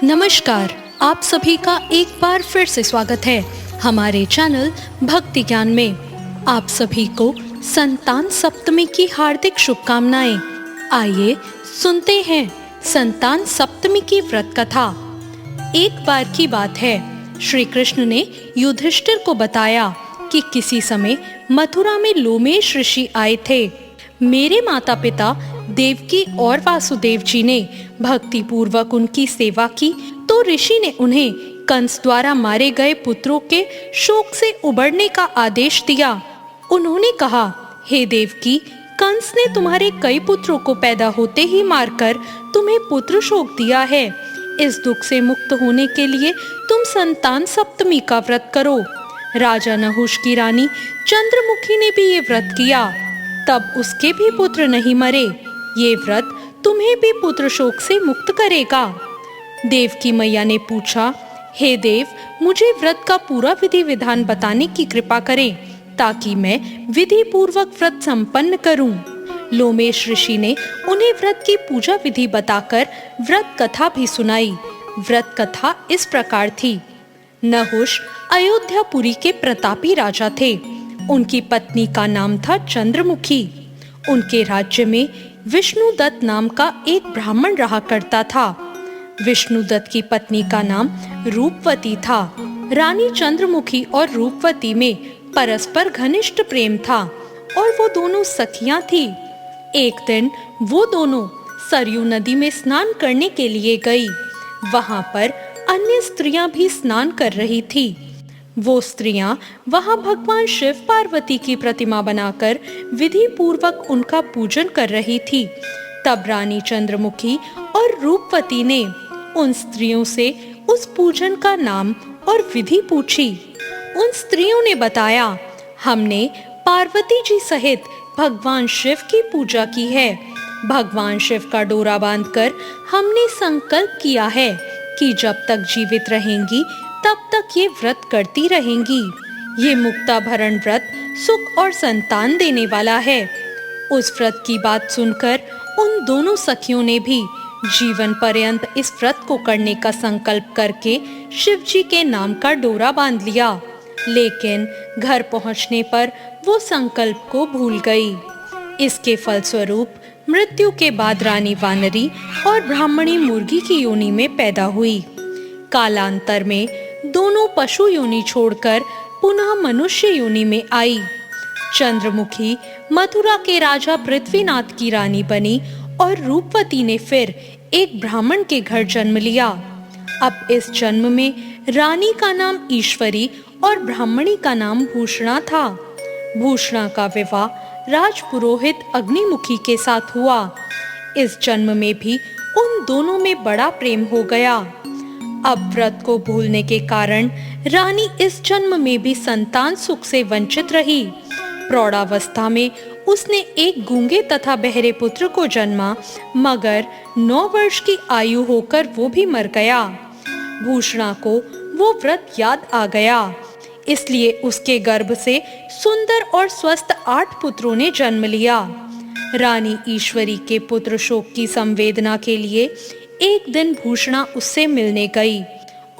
नमस्कार, आप सभी का एक बार फिर से स्वागत है हमारे चैनल भक्ति ज्ञान में। आप सभी को संतान सप्तमी की हार्दिक शुभकामनाएं। आइए सुनते हैं संतान सप्तमी की व्रत कथा। एक बार की बात है, श्री कृष्ण ने युधिष्ठिर को बताया कि किसी समय मथुरा में लोमेश ऋषि आए थे। मेरे माता पिता देवकी और वासुदेव जी ने भक्ति पूर्वक उनकी सेवा की तो ऋषि ने उन्हें कंस द्वारा मारे गए पुत्रों के शोक से उबरने का आदेश दिया। उन्होंने कहा, हे देवकी, कंस ने तुम्हारे कई पुत्रों को पैदा होते ही मारकर तुम्हें पुत्र शोक दिया है। इस दुख से मुक्त होने के लिए तुम संतान सप्तमी का व्रत करो। राजा नहुष की रानी चंद्रमुखी ने भी ये व्रत किया, तब उसके भी पुत्र नहीं मरे। ये व्रत तुम्हें भी पुत्र शोक से मुक्त करेगा। देवकी मैया ने पूछा, हे देव, मुझे व्रत का पूरा विधि विधान बताने की कृपा करें ताकि मैं विधि पूर्वक व्रत संपन्न करूं। लोमेश ऋषि ने उन्हें व्रत की पूजा विधि बताकर व्रत कथा भी सुनाई। व्रत कथा इस प्रकार थी। नहुष अयोध्यापुरी के प्रतापी राजा थे। उनकी पत्नी का नाम था चंद्रमुखी। उनके राज्य में विष्णुदत्त नाम का एक ब्राह्मण रहा करता था। विष्णुदत्त की पत्नी का नाम रूपवती था। रानी चंद्रमुखी और रूपवती में परस्पर घनिष्ठ प्रेम था और वो दोनों सखियां थी। एक दिन वो दोनों सरयू नदी में स्नान करने के लिए गई। वहां पर अन्य स्त्रियां भी स्नान कर रही थी। वो स्त्रियां वहां भगवान शिव पार्वती की प्रतिमा बनाकर विधि पूर्वक उनका पूजन कर रही थी। तब रानी चंद्रमुखी और रूपवती ने उन स्त्रियों से उस पूजन का नाम और विधि पूछी। उन स्त्रियों ने बताया, हमने पार्वती जी सहित भगवान शिव की पूजा की है। भगवान शिव का डोरा बांधकर हमने संकल्प किया है कि जब तक जीवित रहेंगी तब तक ये व्रत करती रहेंगी। ये मुक्ता भरण व्रत सुख और संतान देने वाला है। उस व्रत की बात सुनकर उन दोनों सखियों ने भी जीवन पर्यंत इस व्रत को करने का संकल्प करके शिव जी के नाम का डोरा बांध लिया। लेकिन घर पहुंचने पर वो संकल्प को भूल गई। इसके फलस्वरूप मृत्यु के बाद रानी वानरी और ब्राह्मणी मुर्गी की योनि में पैदा हुई। कालांतर में दोनों पशु योनि छोड़कर पुनः मनुष्य योनि में आई। चंद्रमुखी मथुरा के राजा पृथ्वीनाथ की रानी बनी और रूपवती ने फिर एक ब्राह्मण के घर जन्म लिया। अब इस जन्म में रानी का नाम ईश्वरी और ब्राह्मणी का नाम भूषणा था। भूषणा का विवाह राजपुरोहित अग्निमुखी के साथ हुआ। इस जन्म में भी उन दोनों में बड़ा प्रेम हो गया। अब व्रत को भूलने के कारण रानी इस जन्म में भी संतान सुख से वंचित रही। प्रौढ़ावस्था में उसने एक गूंगे तथा बहरे पुत्र को जन्मा, मगर 9 वर्ष की आयु होकर वो भी मर गया। भूषणा को वो व्रत याद आ गया, इसलिए उसके गर्भ से सुंदर और स्वस्थ 8 पुत्रों ने जन्म लिया। रानी ईश्वरी के पुत्र शोक की संवेदना के लिए एक दिन भूषणा उससे मिलने गई।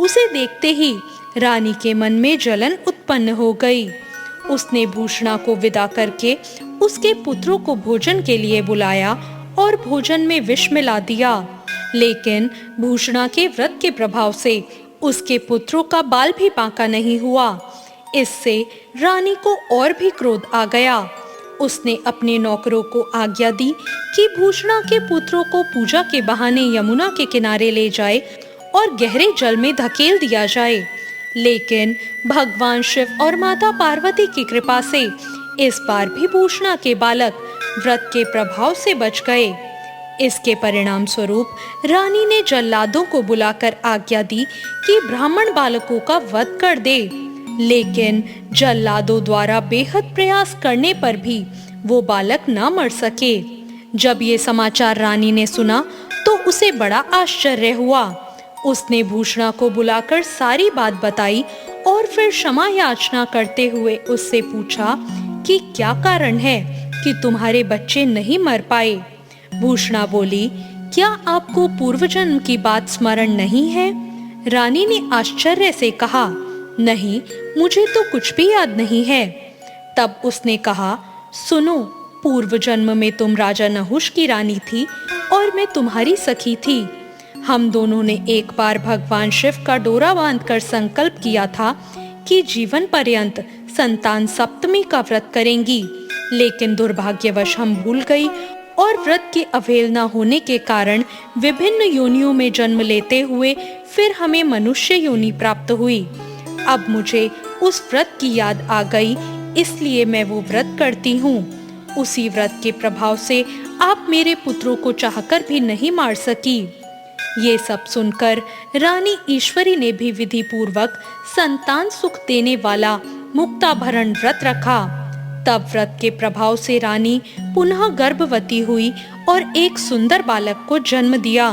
उसे देखते ही रानी के मन में जलन उत्पन्न हो गई। उसने भूषणा को विदा करके उसके पुत्रों को भोजन के लिए बुलाया और भोजन में विष मिला दिया। लेकिन भूषणा के व्रत के प्रभाव से उसके पुत्रों का बाल भी बांका नहीं हुआ। इससे रानी को और भी क्रोध आ गया। उसने अपने नौकरों को आज्ञा दी कि भूषणा के पुत्रों को पूजा के बहाने यमुना के किनारे ले जाए और गहरे जल में धकेल दिया जाए। लेकिन भगवान शिव और माता पार्वती की कृपा से इस बार भी भूषणा के बालक व्रत के प्रभाव से बच गए। इसके परिणाम स्वरूप रानी ने जल्लादों को बुलाकर आज्ञा दी कि ब्राह्मण बालकों का वध कर दे। लेकिन जल्लादों द्वारा बेहद प्रयास करने पर भी वो बालक न मर सके। जब ये समाचार रानी ने सुना तो उसे बड़ा आश्चर्य हुआ। उसने भूषणा को बुलाकर सारी बात बताई और फिर क्षमा याचना करते हुए उससे पूछा कि क्या कारण है कि तुम्हारे बच्चे नहीं मर पाए। भूषणा बोली क्या आपको पूर्व जन्म की बात स्मरण नहीं है? रानी ने आश्चर्य से कहा, नहीं, मुझे तो कुछ भी याद नहीं है। तब उसने कहा, सुनो, पूर्व जन्म में तुम राजा नहुष की रानी थी और मैं तुम्हारी सखी थी। हम दोनों ने एक बार भगवान शिव का डोरा बांधकर संकल्प किया था कि जीवन पर्यंत संतान सप्तमी का व्रत करेंगी, लेकिन दुर्भाग्यवश हम भूल गई और व्रत की अवहेलना होने के कारण विभिन्न योनियों में जन्म लेते हुए फिर हमें मनुष्य योनि प्राप्त हुई। अब मुझे उस व्रत की याद आ गई, इसलिए मैं वो व्रत करती हूँ। उसी व्रत के प्रभाव से आप मेरे पुत्रों को चाहकर भी नहीं मार सकी। ये सब सुनकर रानी ईश्वरी ने भी विधि पूर्वक संतान सुख देने वाला मुक्ताभरण व्रत रखा। तब व्रत के प्रभाव से रानी पुनः गर्भवती हुई और एक सुंदर बालक को जन्म दिया।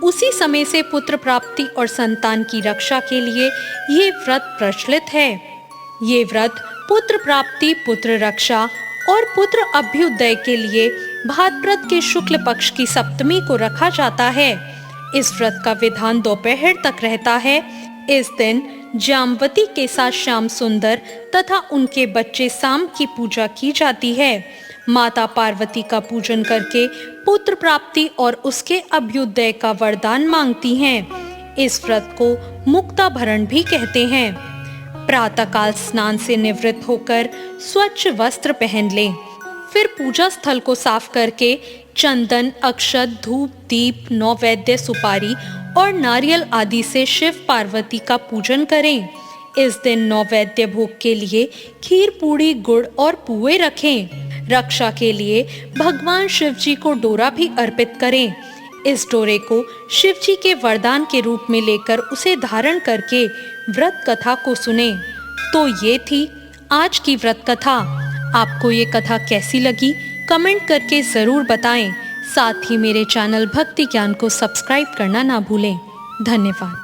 उसी समय से पुत्र प्राप्ति और संतान की रक्षा के लिए ये व्रत प्रचलित है। ये व्रत पुत्र प्राप्ति, पुत्र रक्षा और पुत्र अभ्युदय के लिए भाद्रपद के शुक्ल पक्ष की सप्तमी को रखा जाता है। इस व्रत का विधान दोपहर तक रहता है। इस दिन जामवती के साथ श्याम सुंदर तथा उनके बच्चे साम की पूजा की जाती है। माता पार्वती का पूजन करके पुत्र प्राप्ति और उसके अभ्युदय का वरदान मांगती हैं। इस व्रत को मुक्ताभरण भी कहते हैं। प्रातःकाल स्नान से निवृत्त होकर स्वच्छ वस्त्र पहन लें। फिर पूजा स्थल को साफ करके चंदन, अक्षत, धूप, दीप, नौवेद्य, सुपारी और नारियल आदि से शिव पार्वती का पूजन करें। इस दिन नौवेद्य भोग के लिए खीर, पूड़ी, गुड़ और पुए रखें। रक्षा के लिए भगवान शिव जी को डोरा भी अर्पित करें। इस डोरे को शिव जी के वरदान के रूप में लेकर उसे धारण करके व्रत कथा को सुने। तो ये थी आज की व्रत कथा। आपको ये कथा कैसी लगी कमेंट करके जरूर बताएं। साथ ही मेरे चैनल भक्ति ज्ञान को सब्सक्राइब करना ना भूलें। धन्यवाद।